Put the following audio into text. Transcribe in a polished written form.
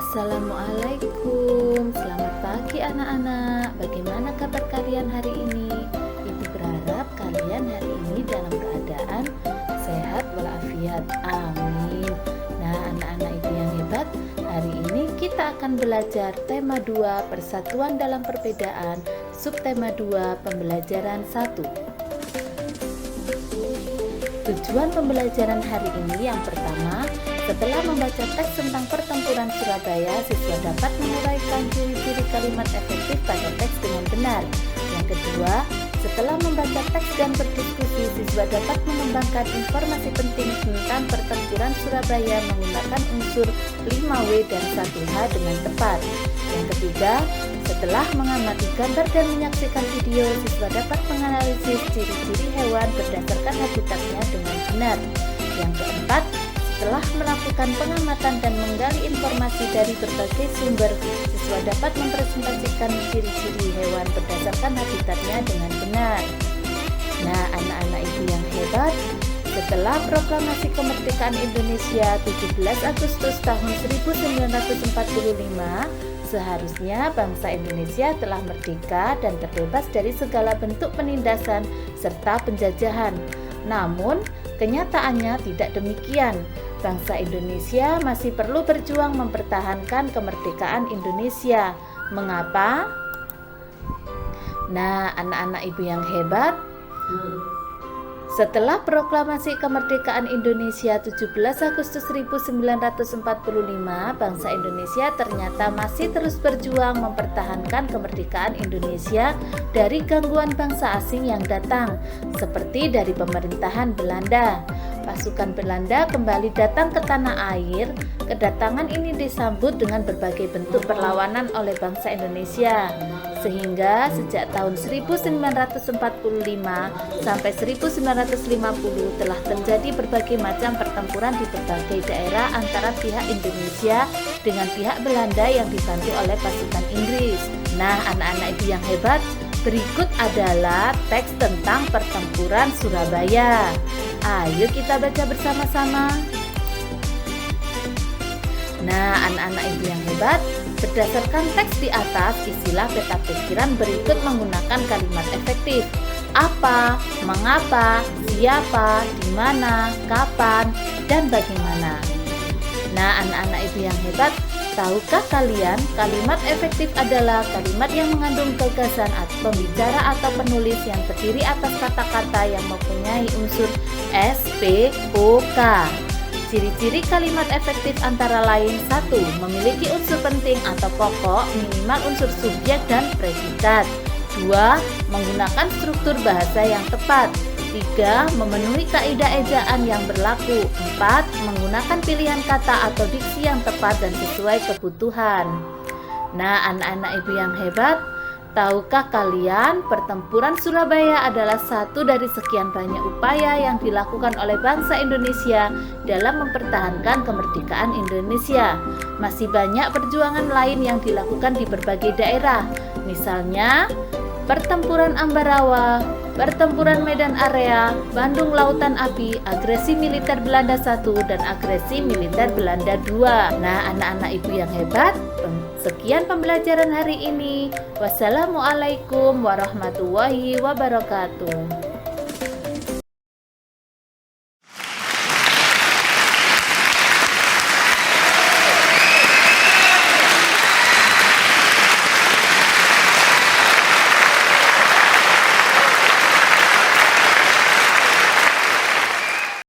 Assalamualaikum, selamat pagi anak-anak. Bagaimana kabar kalian hari ini? Ibu berharap kalian hari ini dalam keadaan sehat walafiat. Amin. Nah, anak-anak ibu yang hebat, hari ini kita akan belajar tema 2 Persatuan dalam Perbedaan, subtema 2 Pembelajaran 1. Tujuan pembelajaran hari ini yang pertama, setelah membaca teks tentang pertempuran Surabaya, siswa dapat menguraikan ciri-ciri kalimat efektif pada teks dengan benar. Yang kedua, setelah membaca teks dan berdiskusi, siswa dapat mengembangkan informasi penting tentang pertempuran Surabaya menggunakan unsur 5W dan 1H dengan tepat. Yang ketiga, setelah mengamati gambar dan menyaksikan video, siswa dapat menganalisis ciri-ciri hewan berdasarkan habitatnya dengan benar. Yang keempat, setelah melakukan pengamatan dan menggali informasi dari berbagai sumber, siswa dapat mempresentasikan ciri-ciri hewan berdasarkan habitatnya dengan benar. Nah, anak-anak ibu yang hebat, setelah proklamasi kemerdekaan Indonesia 17 Agustus tahun 1945, seharusnya bangsa Indonesia telah merdeka dan terbebas dari segala bentuk penindasan serta penjajahan. Namun, kenyataannya tidak demikian. Bangsa Indonesia masih perlu berjuang mempertahankan kemerdekaan Indonesia. Mengapa? Nah, anak-anak ibu yang hebat, setelah proklamasi kemerdekaan Indonesia 17 Agustus 1945, bangsa Indonesia ternyata masih terus berjuang mempertahankan kemerdekaan Indonesia dari gangguan bangsa asing yang datang, seperti dari pemerintahan Belanda. Pasukan Belanda kembali datang ke tanah air. Kedatangan ini disambut dengan berbagai bentuk perlawanan oleh bangsa Indonesia, sehingga sejak tahun 1945 sampai 1950 telah terjadi berbagai macam pertempuran di berbagai daerah antara pihak Indonesia dengan pihak Belanda yang dibantu oleh pasukan Inggris. Nah, anak-anak ibu yang hebat, berikut adalah teks tentang pertempuran Surabaya. Ayo kita baca bersama-sama. Nah, anak-anak ibu yang hebat, berdasarkan teks di atas, isilah peta pikiran berikut menggunakan kalimat efektif. Apa, mengapa, siapa, di mana, kapan, dan bagaimana. Nah, anak-anak ibu yang hebat, tahukah kalian kalimat efektif adalah kalimat yang mengandung gagasan atau pembicara atau penulis yang terdiri atas kata-kata yang mempunyai unsur S, P, O, K. Ciri-ciri kalimat efektif antara lain: 1. Memiliki unsur penting atau pokok, minimal unsur subjek dan predikat. 2. Menggunakan struktur bahasa yang tepat. 3. Memenuhi kaidah ejaan yang berlaku. 4. Menggunakan pilihan kata atau diksi yang tepat dan sesuai kebutuhan. Nah, anak-anak ibu yang hebat, tahukah kalian pertempuran Surabaya adalah satu dari sekian banyak upaya yang dilakukan oleh bangsa Indonesia dalam mempertahankan kemerdekaan Indonesia. Masih banyak perjuangan lain yang dilakukan di berbagai daerah, misalnya pertempuran Ambarawa, pertempuran Medan Area, Bandung Lautan Api, agresi militer Belanda 1 dan agresi militer Belanda 2. Nah, anak-anak ibu yang hebat, sekian pembelajaran hari ini. Wassalamualaikum warahmatullahi wabarakatuh.